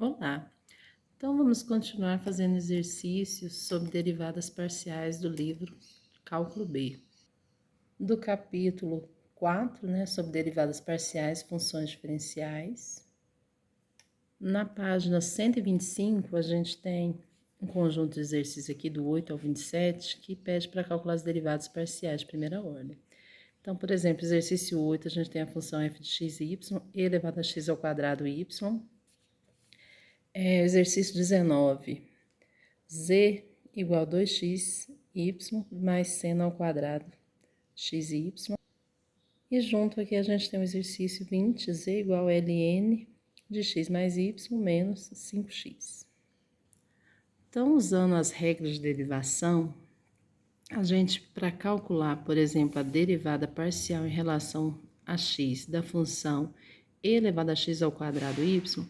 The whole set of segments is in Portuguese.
Olá! Então, vamos continuar fazendo exercícios sobre derivadas parciais do livro Cálculo B. Do capítulo 4, sobre derivadas parciais, funções diferenciais. Na página 125, a gente tem um conjunto de exercícios aqui do 8 ao 27, que pede para calcular as derivadas parciais de primeira ordem. Então, por exemplo, exercício 8, a gente tem a função f de x e y elevado a x ao quadrado y. Exercício 19, z igual a 2x y mais seno ao quadrado x e y. E junto aqui a gente tem o exercício 20, z igual a ln de x mais y menos 5x. Então, usando as regras de derivação, a gente, para calcular, por exemplo, a derivada parcial em relação a x da função e elevado a x ao quadrado y,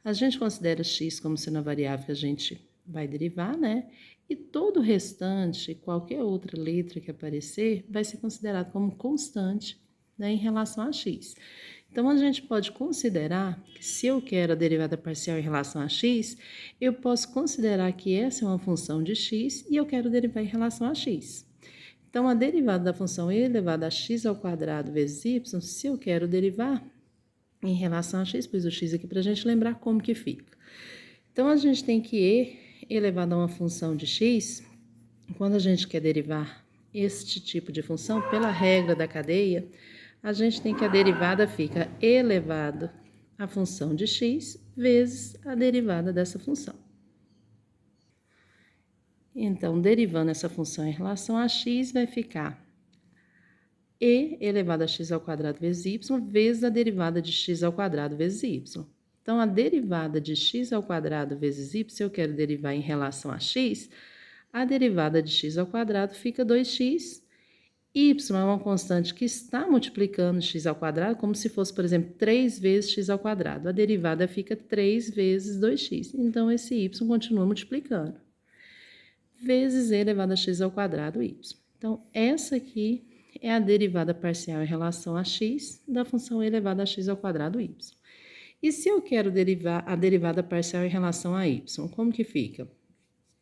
a gente considera x como sendo a variável que a gente vai derivar, né? E todo o restante, qualquer outra letra que aparecer, vai ser considerado como constante, né, em relação a x. Então, a gente pode considerar que se eu quero a derivada parcial em relação a x, eu posso considerar que essa é uma função de x e eu quero derivar em relação a x. Então, a derivada da função e elevado a x ao quadrado vezes y, se eu quero derivar em relação a x, pus o x aqui para a gente lembrar como que fica. Então, a gente tem que e elevado a uma função de x, quando a gente quer derivar este tipo de função, pela regra da cadeia, a gente tem que a derivada fica elevado à função de x vezes a derivada dessa função. Então, derivando essa função em relação a x, vai ficar e elevado a x ao quadrado vezes y vezes a derivada de x ao quadrado vezes y. Então, a derivada de x ao quadrado vezes y, se eu quero derivar em relação a x, a derivada de x ao quadrado fica 2x. Y é uma constante que está multiplicando x ao quadrado, como se fosse, por exemplo, 3 vezes x ao quadrado. A derivada fica 3 vezes 2x. Então, esse y continua multiplicando. Vezes e elevado a x ao quadrado y. Então, essa aqui é a derivada parcial em relação a x da função e elevado a x ao quadrado y. E se eu quero derivar a derivada parcial em relação a y, como que fica?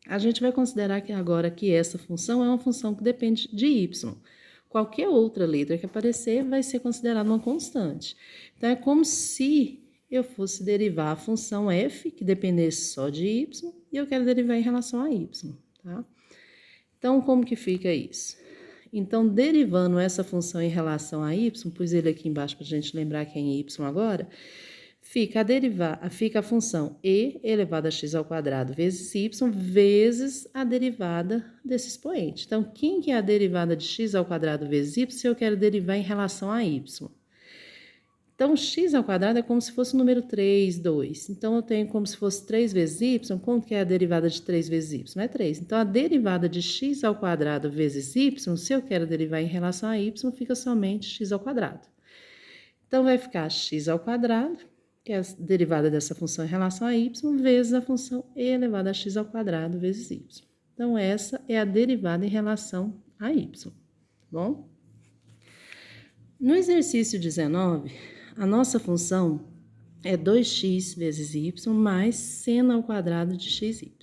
A gente vai considerar que agora que essa função é uma função que depende de y. Qualquer outra letra que aparecer vai ser considerada uma constante. Então, é como se eu fosse derivar a função f, que dependesse só de y, e eu quero derivar em relação a y, tá? Então, como que fica isso? Então, derivando essa função em relação a y, pus ele aqui embaixo para a gente lembrar que é em y agora, fica a função e elevado a x ao quadrado vezes y vezes a derivada desse expoente. Então, quem que é a derivada de x ao quadrado vezes y se eu quero derivar em relação a y? Então, x ao quadrado é como se fosse o número 3, 2. Então, eu tenho como se fosse 3 vezes y. Como que é a derivada de 3 vezes y? É 3. Então, a derivada de x ao quadrado vezes y, se eu quero derivar em relação a y, fica somente x ao quadrado. Então, vai ficar x ao quadrado, que é a derivada dessa função em relação a y, vezes a função e elevado a x ao quadrado vezes y. Então, essa é a derivada em relação a y, tá bom? No exercício 19, a nossa função é 2x vezes y mais seno ao quadrado de xy.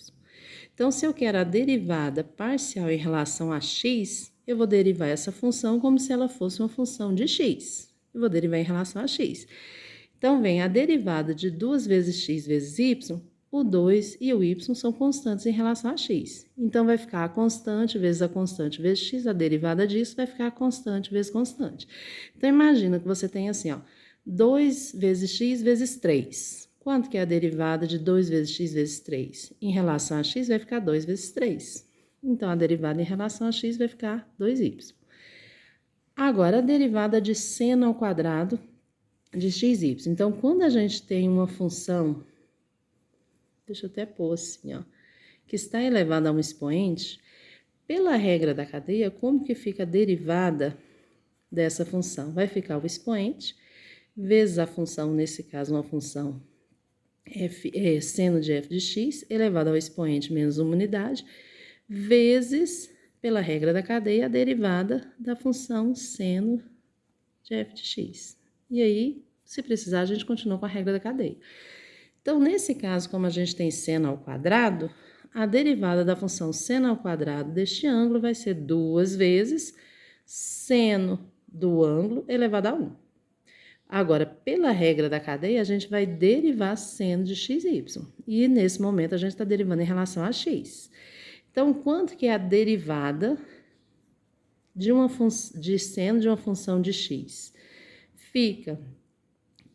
Então, se eu quero a derivada parcial em relação a x, eu vou derivar essa função como se ela fosse uma função de x. Eu vou derivar em relação a x. Então, vem a derivada de 2 vezes x vezes y, o 2 e o y são constantes em relação a x. Então, vai ficar a constante vezes x, a derivada disso vai ficar a constante vezes constante. Então, imagina que você tem assim, ó, 2 vezes x vezes 3. Quanto que é a derivada de 2 vezes x vezes 3? Em relação a x vai ficar 2 vezes 3. Então, a derivada em relação a x vai ficar 2y. Agora, a derivada de seno ao quadrado de xy. Então, quando a gente tem uma função, deixa eu até pôr assim, ó, que está elevada a um expoente, pela regra da cadeia, como que fica a derivada dessa função? Vai ficar o expoente vezes a função, nesse caso, uma função seno de f de x, elevado ao expoente menos uma unidade, vezes, pela regra da cadeia, a derivada da função seno de f de x. E aí, se precisar, a gente continua com a regra da cadeia. Então, nesse caso, como a gente tem seno ao quadrado, a derivada da função seno ao quadrado deste ângulo vai ser 2 vezes seno do ângulo elevado a 1. Agora, pela regra da cadeia, a gente vai derivar seno de x e y. E nesse momento a gente está derivando em relação a x. Então, quanto que é a derivada de seno de uma função de x? Fica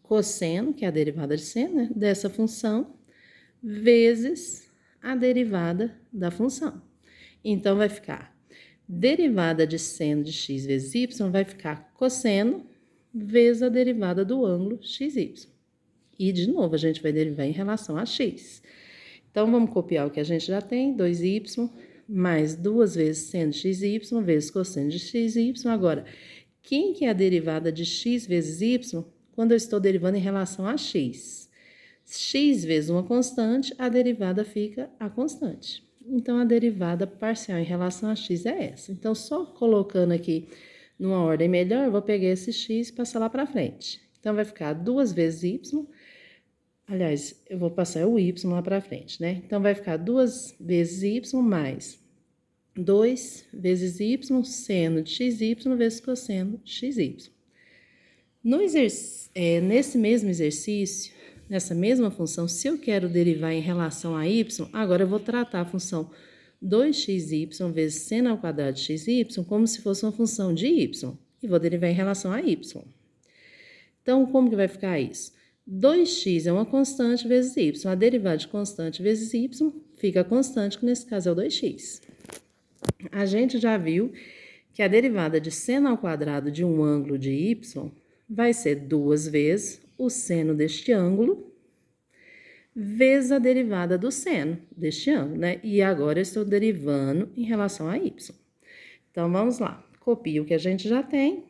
cosseno, que é a derivada de seno, né, dessa função, vezes a derivada da função. Então, vai ficar derivada de seno de x vezes y, vai ficar cosseno vezes a derivada do ângulo xy. E, de novo, a gente vai derivar em relação a x. Então, vamos copiar o que a gente já tem, 2y mais 2 vezes seno de xy vezes cosseno de xy. Agora, quem que é a derivada de x vezes y quando eu estou derivando em relação a x? X vezes uma constante, a derivada fica a constante. Então, a derivada parcial em relação a x é essa. Então, só colocando aqui numa ordem melhor, eu vou pegar esse x e passar lá para frente. Então, vai ficar 2 vezes y. Aliás, eu vou passar o y lá para frente, né? Então, vai ficar 2 vezes y mais 2 vezes y seno de xy vezes cosseno de xy. Nesse mesmo exercício, nessa mesma função, se eu quero derivar em relação a y, agora eu vou tratar a função 2xy vezes seno ao quadrado de xy como se fosse uma função de y, e vou derivar em relação a y. Então, como que vai ficar isso? 2x é uma constante vezes y. A derivada de constante vezes y fica constante, que nesse caso é o 2x. A gente já viu que a derivada de seno ao quadrado de um ângulo de y vai ser 2 vezes o seno deste ângulo vezes a derivada do seno deste ângulo, né? E agora eu estou derivando em relação a y. Então, vamos lá. Copio o que a gente já tem.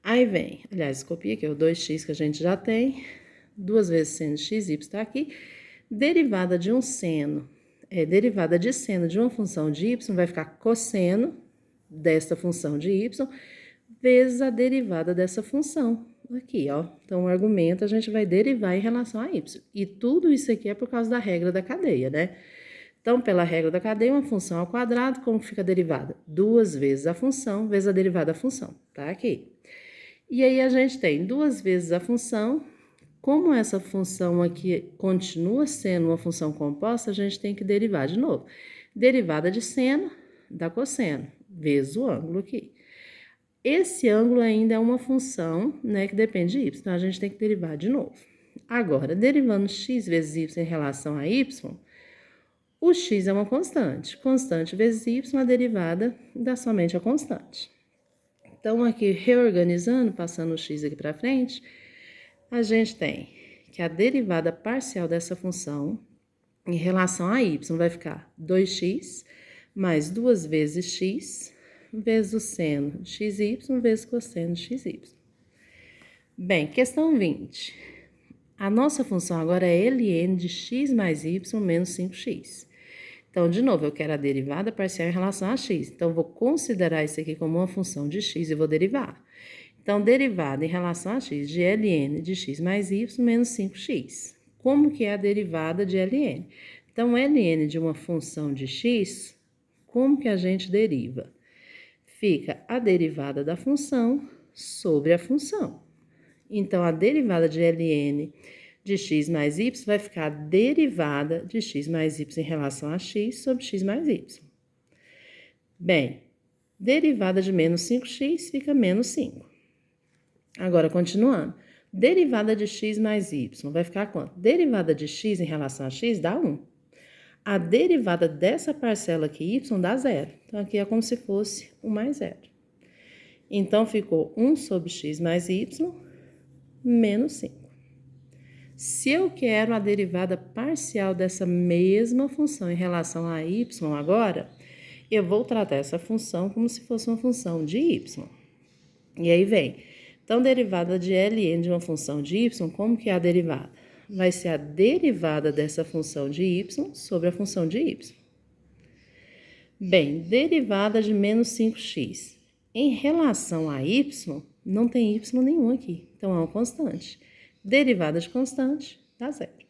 Aí vem, aliás, copia aqui o 2x que a gente já tem. 2 vezes seno de xy está aqui. Derivada de um seno, derivada de seno de uma função de y vai ficar cosseno desta função de y vezes a derivada dessa função. Aqui, ó. Então, o argumento a gente vai derivar em relação a y. E tudo isso aqui é por causa da regra da cadeia, né? Então, pela regra da cadeia, uma função ao quadrado, como fica a derivada? 2 vezes a função vezes a derivada da função, tá? Aqui. E aí, a gente tem 2 vezes a função. Como essa função aqui continua sendo uma função composta, a gente tem que derivar de novo. Derivada de seno dá cosseno, vezes o ângulo aqui. Esse ângulo ainda é uma função, né, que depende de y, então a gente tem que derivar de novo. Agora, derivando x vezes y em relação a y, o x é uma constante. Constante vezes y, a derivada dá somente a constante. Então, aqui, reorganizando, passando o x aqui para frente, a gente tem que a derivada parcial dessa função em relação a y vai ficar 2x mais 2 vezes x vezes o seno de xy vezes cosseno de xy. Bem, questão 20. A nossa função agora é ln de x mais y menos 5x. Então, de novo, eu quero a derivada parcial em relação a x. Então, vou considerar isso aqui como uma função de x e vou derivar. Então, derivada em relação a x de ln de x mais y menos 5x. Como que é a derivada de ln? Então, ln de uma função de x, como que a gente deriva? Fica a derivada da função sobre a função. Então, a derivada de ln de x mais y vai ficar a derivada de x mais y em relação a x sobre x mais y. Bem, derivada de menos 5x fica menos 5. Agora, continuando. Derivada de x mais y vai ficar quanto? Derivada de x em relação a x dá 1. A derivada dessa parcela aqui, y, dá 0. Então, aqui é como se fosse 1 mais 0. Então, ficou 1 sobre x mais y menos 5. Se eu quero a derivada parcial dessa mesma função em relação a y agora, eu vou tratar essa função como se fosse uma função de y. E aí vem, então, derivada de ln de uma função de y, como que é a derivada? Vai ser a derivada dessa função de y sobre a função de y. Bem, derivada de menos 5x. Em relação a y, não tem y nenhum aqui, então é uma constante. Derivada de constante dá zero.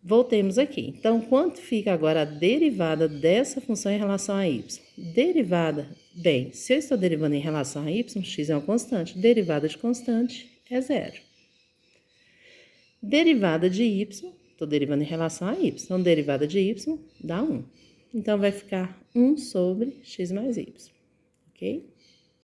Voltemos aqui. Então, quanto fica agora a derivada dessa função em relação a y? Derivada, bem, se eu estou derivando em relação a y, x é uma constante. Derivada de constante é zero. Derivada de y, estou derivando em relação a y. Então, derivada de y dá 1. Então, vai ficar 1 sobre x mais y. Ok?